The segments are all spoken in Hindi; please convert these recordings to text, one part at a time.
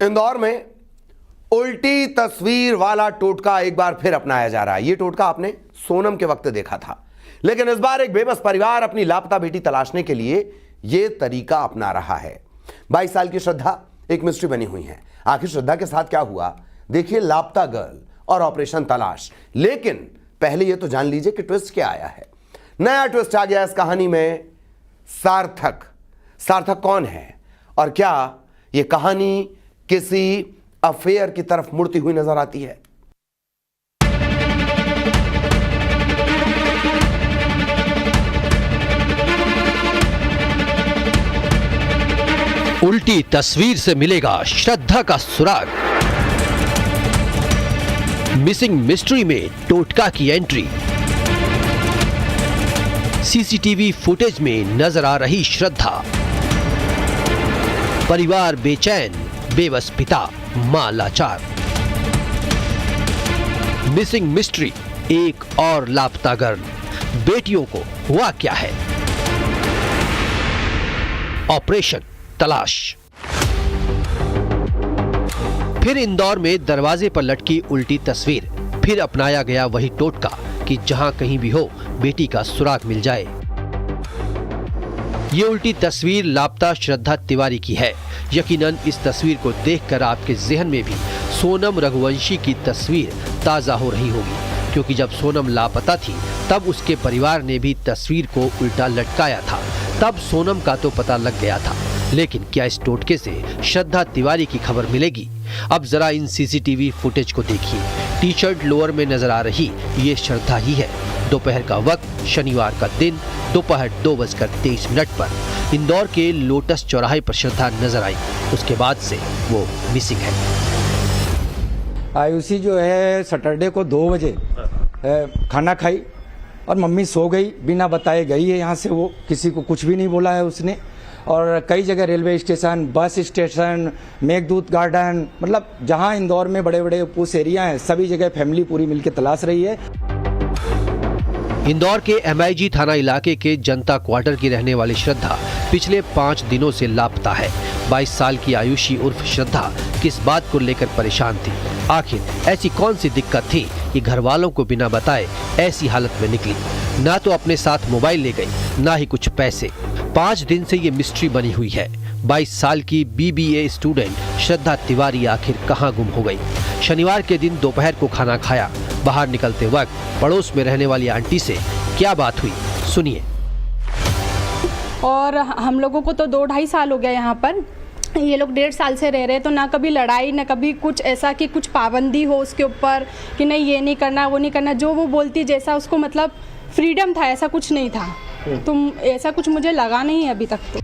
इंदौर में उल्टी तस्वीर वाला टोटका एक बार फिर अपनाया जा रहा है। यह टोटका आपने सोनम के वक्त देखा था, लेकिन इस बार एक बेबस परिवार अपनी लापता बेटी तलाशने के लिए यह तरीका अपना रहा है। 22 साल की श्रद्धा एक मिस्ट्री बनी हुई है। आखिर श्रद्धा के साथ क्या हुआ, देखिए लापता गर्ल और ऑपरेशन तलाश। लेकिन पहले यह तो जान लीजिए कि ट्विस्ट क्या आया है। नया ट्विस्ट आ गया इस कहानी में। सार्थक कौन है और क्या यह कहानी किसी अफेयर की तरफ मुड़ती हुई नजर आती है? उल्टी तस्वीर से मिलेगा श्रद्धा का सुराग। मिसिंग मिस्ट्री में टोटका की एंट्री। सीसीटीवी फुटेज में नजर आ रही श्रद्धा। परिवार बेचैन, बेबस पिता, मां लाचार। मिसिंग मिस्ट्री, एक और लापता गर्ल। बेटियों को हुआ क्या है? ऑपरेशन तलाश। फिर इंदौर में दरवाजे पर लटकी उल्टी तस्वीर। फिर अपनाया गया वही टोटका कि जहां कहीं भी हो बेटी का सुराग मिल जाए। ये उल्टी तस्वीर लापता श्रद्धा तिवारी की है। यकीनन इस तस्वीर को देखकर आपके जहन में भी सोनम रघुवंशी की तस्वीर ताजा हो रही होगी, क्योंकि जब सोनम लापता थी तब उसके परिवार ने भी तस्वीर को उल्टा लटकाया था। तब सोनम का तो पता लग गया था, लेकिन क्या इस टोटके से श्रद्धा तिवारी की खबर मिलेगी? अब जरा इन सीसीटीवी फुटेज को देखिए। टी शर्ट लोअर में नजर आ रही ये श्रद्धा ही है। दोपहर का वक्त, शनिवार का दिन, दोपहर 2:23 पर इंदौर के लोटस चौराहे पर श्रद्धा नजर आई। उसके बाद से वो मिसिंग है। आयुषी जो है सैटरडे को 2 बजे खाना खाई और मम्मी सो गई, बिना बताए गई है यहाँ से। वो किसी को कुछ भी नहीं बोला है उसने। और कई जगह railway station, bus station, Meghdoot garden, मतलब जहाँ इंदौर में बड़े बड़े उस एरिया हैं, सभी जगह फैमिली पूरी मिलकर तलाश रही है। इंदौर के MIG थाना इलाके के जनता क्वार्टर की रहने वाली श्रद्धा पिछले 5 दिनों से लापता है। 22 साल की आयुषी उर्फ श्रद्धा किस बात को लेकर परेशान थी? आखिर ऐसी कौन सी दिक्कत थी कि घर वालों को बिना बताए ऐसी हालत में निकली? ना तो अपने साथ मोबाइल ले गई, ना ही कुछ पैसे। 5 दिन से ये मिस्ट्री बनी हुई है। 22 साल की BBA स्टूडेंट श्रद्धा तिवारी आखिर कहां गुम हो गई? शनिवार के दिन दोपहर को खाना खाया। बाहर निकलते वक्त पड़ोस में रहने वाली आंटी से क्या बात हुई, सुनिए। और हम लोगों को तो 2-2.5 साल हो गया यहाँ पर। ये लोग 1.5 साल से रह रहे हैं, तो ना कभी लड़ाई, ना कभी कुछ ऐसा कि कुछ पाबंदी हो उसके ऊपर कि नहीं ये नहीं करना, वो नहीं करना। जो वो बोलती, जैसा उसको मतलब फ्रीडम था, ऐसा कुछ नहीं था। तुम ऐसा कुछ मुझे लगा नहीं है अभी तक तो।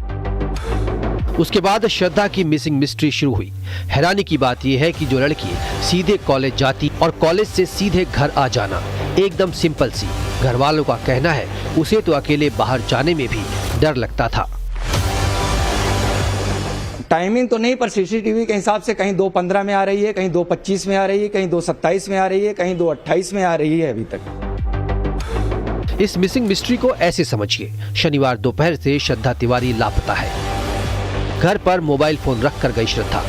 उसके बाद श्रद्धा की मिसिंग मिस्ट्री शुरू हुई। हैरानी की बात यह है कि जो लड़की सीधे कॉलेज जाती और कॉलेज से सीधे घर आ जाना, एकदम सिंपल सी। घर वालों का कहना है उसे तो अकेले बाहर जाने में भी डर लगता था। टाइमिंग तो नहीं, पर सीसीटीवी के हिसाब से कहीं 2:15 में आ रही है, कहीं 2:25 में आ रही है, कहीं 2:27 में आ रही है, कहीं 2:28 में आ रही है अभी तक। इस मिसिंग मिस्ट्री को ऐसे समझिए, शनिवार दोपहर से श्रद्धा तिवारी लापता है। घर पर मोबाइल फोन रख कर गई श्रद्धा।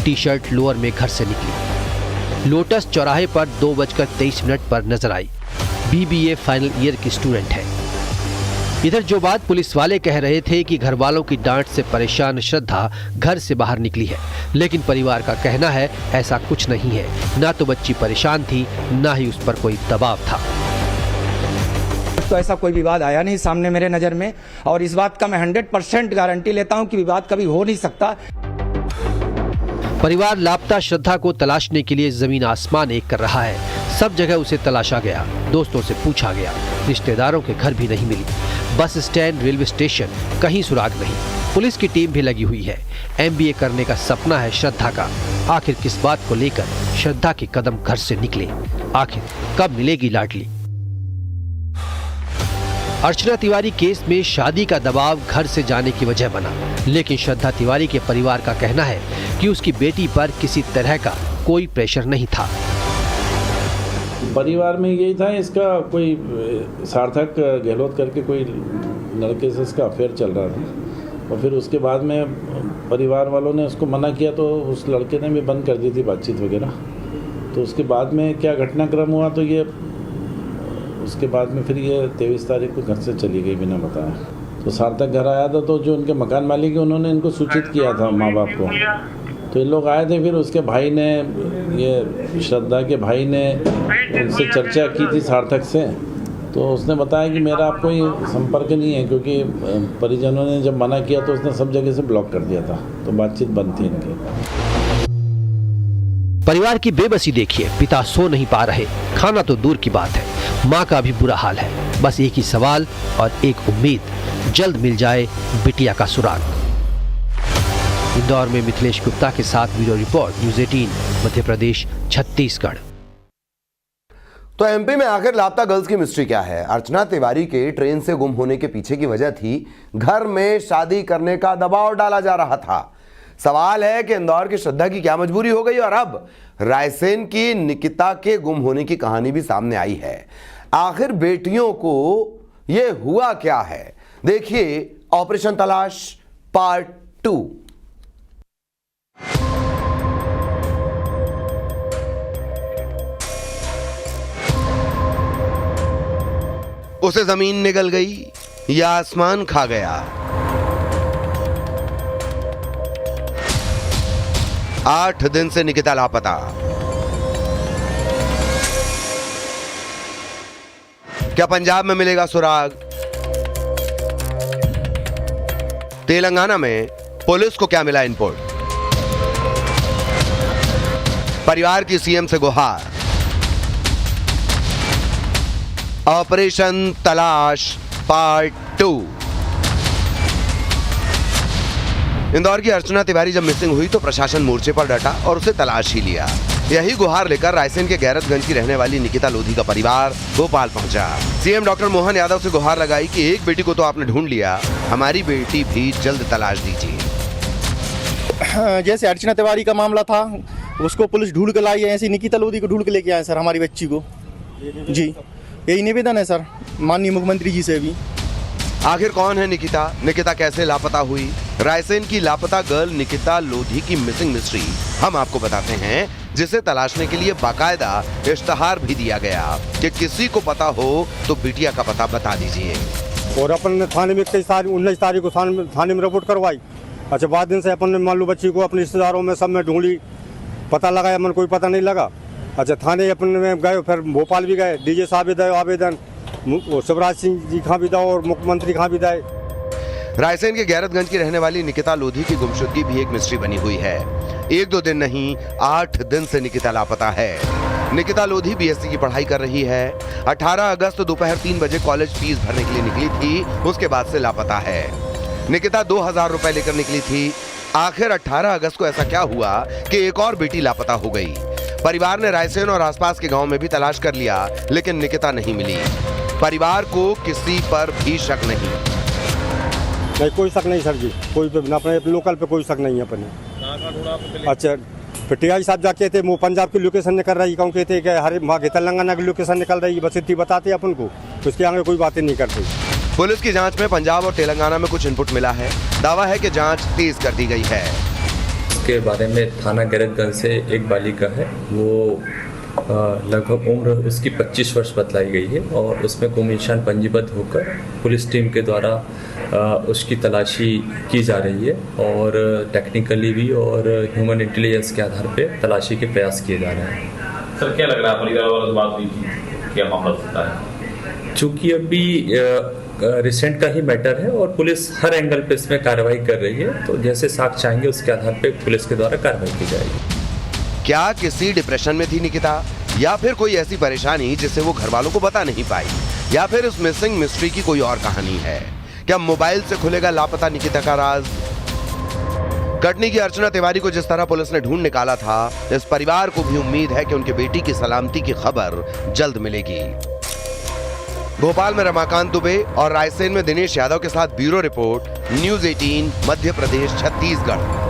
टी शर्ट लोअर में घर से निकली। लोटस चौराहे पर 2:23 पर नजर आई। BBA फाइनल ईयर की स्टूडेंट है। इधर जो बात पुलिस वाले कह रहे थे कि घर वालों की डांट से परेशान श्रद्धा घर से बाहर निकली है, लेकिन परिवार का कहना है ऐसा कुछ नहीं है। ना तो बच्ची परेशान थी, ना ही उस पर कोई दबाव था। तो ऐसा कोई विवाद आया नहीं सामने मेरे नज़र में, और इस बात का मैं 100% गारंटी लेता हूं कि विवाद कभी हो नहीं सकता। परिवार लापता श्रद्धा को तलाशने के लिए जमीन आसमान एक कर रहा है। सब जगह उसे तलाशा गया, दोस्तों से पूछा गया, रिश्तेदारों के घर भी नहीं मिली। बस स्टैंड, रेलवे स्टेशन, कहीं सुराग नहीं। पुलिस की टीम भी लगी हुई है। MBA करने का सपना है श्रद्धा का। आखिर किस बात को लेकर श्रद्धा के कदम घर से निकले? आखिर कब मिलेगी लाडली? अर्चना तिवारी केस में शादी का दबाव घर से जाने की वजह बना, लेकिन श्रद्धा तिवारी के परिवार का कहना है कि उसकी बेटी पर किसी तरह का कोई प्रेशर नहीं था। परिवार में यही था, इसका कोई सार्थक गहलोत करके कोई लड़के से इसका अफेयर चल रहा था, और फिर उसके बाद में परिवार वालों ने उसको मना किया तो उस लड़के ने भी बंद कर दी थी बातचीत वगैरह। तो उसके बाद में क्या घटनाक्रम हुआ, तो ये उसके बाद में फिर ये 23 तारीख को घर से चली गई बिना बताए। तो सार्थक घर आया था, तो जो उनके मकान मालिक है उन्होंने इनको सूचित किया था माँ बाप को। तो ये लोग आए थे, फिर उसके भाई ने, ये श्रद्धा के भाई ने उनसे चर्चा की थी सार्थक से। तो उसने बताया कि मेरा आप कोई संपर्क नहीं है, क्योंकि परिजनों ने जब मना किया तो उसने सब जगह से ब्लॉक कर दिया था, तो बातचीत बंद थी इनकी। परिवार की बेबसी देखिए, पिता सो नहीं पा रहे, खाना तो दूर की बात है, माँ का भी बुरा हाल है। बस एक ही सवाल और एक उम्मीद, जल्द मिल जाए बिटिया का सुराग। इंदौर में मिथिलेश गुप्ता के साथ bureau report, news 18 Madhya Pradesh Chhattisgarh. तो एमपी में आखिर लापता गर्ल्स की मिस्ट्री क्या है? अर्चना तिवारी के ट्रेन से गुम होने के पीछे की वजह थी घर में शादी करने का दबाव डाला जा रहा था। सवाल है कि इंदौर की श्रद्धा की क्या मजबूरी हो गई और अब रायसेन की निकिता के गुम होने की कहानी भी सामने आई है। आखिर बेटियों को यह हुआ क्या है? देखिए ऑपरेशन तलाश पार्ट 2। उसे जमीन निगल गई या आसमान खा गया? 8 दिन से निकिता लापता। क्या पंजाब में मिलेगा सुराग? तेलंगाना में पुलिस को क्या मिला इनपुट? परिवार की सीएम से गुहार। ऑपरेशन तलाश पार्ट 2। इंदौर की अर्चना तिवारी जब मिसिंग हुई तो प्रशासन मोर्चे पर डटा और उसे तलाश ही लिया। यही गुहार लेकर रायसेन के गैरतगंज की रहने वाली निकिता लोधी का परिवार भोपाल पहुंचा। सीएम डॉक्टर मोहन यादव से गुहार लगाई कि एक बेटी को तो आपने ढूंढ लिया, हमारी बेटी भी जल्द तलाश दीजिए। जैसे अर्चना तिवारी का मामला था, उसको पुलिस ढूंढ के लाई है, ऐसी निकिता लोधी को ढूंढ के लेके आए सर, हमारी बच्ची को। जी यही निवेदन है सर माननीय मुख्यमंत्री जी से भी। आखिर कौन है निकिता? निकिता कैसे लापता हुई? रायसेन की लापता गर्ल निकिता लोधी की मिसिंग मिस्ट्री हम आपको बताते हैं, जिसे तलाशने के लिए बाकायदा इश्तहार भी दिया गया कि किसी को पता हो तो बिटिया का पता बता दीजिए। और अपन थाने में 19 तारीख को थाने में रिपोर्ट करवाई। अच्छा, बाद दिन से अपन ने मान लो बच्ची को अपने रिश्तेदारों में सब में ढूंढी, पता लगाया, मन कोई पता नहीं लगा। अच्छा, थाने अपन में गए, फिर भोपाल भी गए, डीजे साहब भी दे आवेदन, शिवराज सिंह जी कहाँ भी दो और मुख्यमंत्री कहाँ भी दे। रायसेन के गैरतगंज की रहने वाली निकिता लोधी की गुमशुदगी भी एक मिस्ट्री बनी हुई है। 1-2 दिन नहीं, 8 दिन से निकिता लापता है। निकिता लोधी बीएससी की पढ़ाई कर रही है। 18 अगस्त दोपहर 3 बजे कॉलेज फीस भरने के लिए निकली थी, उसके बाद से लापता है। निकिता 2000 रुपए लेकर निकली थी। आखिर 18 अगस्त को ऐसा क्या हुआ कि एक और बेटी लापता हो गई? परिवार ने रायसेन और आसपास के गांव में भी तलाश कर लिया, लेकिन निकिता नहीं मिली। परिवार को किसी पर भी शक नहीं। कोई शक नहीं सर जी, कोई पे अपने लोकल पे कोई शक नहीं है अपने। अच्छा, टीआई साहब जाके थे, वो पंजाब की लोकेशन निकल रही, कहूँ कहते कि हर वहाँ के तेलंगाना की लोकेशन निकल रही, बस इतनी बताते अपन को, तो उसके आगे कोई बातें नहीं करते। पुलिस की जांच में पंजाब और तेलंगाना में कुछ इनपुट मिला है। दावा है कि जांच तेज कर दी गई है। के बारे में थाना गैरतगंज से एक बालिका है, वो लगभग उम्र उसकी 25 वर्ष बतलाई गई है और उसमें गुम निशान पंजीबद्ध होकर पुलिस टीम के द्वारा उसकी तलाशी की जा रही है और टेक्निकली भी और ह्यूमन इंटेलिजेंस के आधार पे तलाशी के प्रयास किए जा रहे हैं। सर, क्या लग रहा है परिवार वालों से बात हुई थी, क्या मामला सकता है? चूँकि अभी रिसेंट का ही मैटर है और पुलिस हर एंगल पे इसमें कार्रवाई कर रही है, तो जैसे साक्ष्य आएंगे उसके आधार पे पुलिस के द्वारा कार्रवाई की जाएगी। क्या किसी डिप्रेशन में थी निकिता, या फिर कोई ऐसी परेशानी जिसे वो घर वालों को बता नहीं पाई, या फिर इस मिसिंग मिस्ट्री की कोई और कहानी है? क्या मोबाइल से खुलेगा लापता निकिता का राज? कटनी की अर्चना तिवारी को जिस तरह पुलिस ने ढूंढ निकाला था, इस परिवार को भी उम्मीद है कि उनकी बेटी की सलामती की खबर जल्द मिलेगी। भोपाल में रमाकांत दुबे और रायसेन में दिनेश यादव के साथ bureau report, news 18 Madhya Pradesh Chhattisgarh.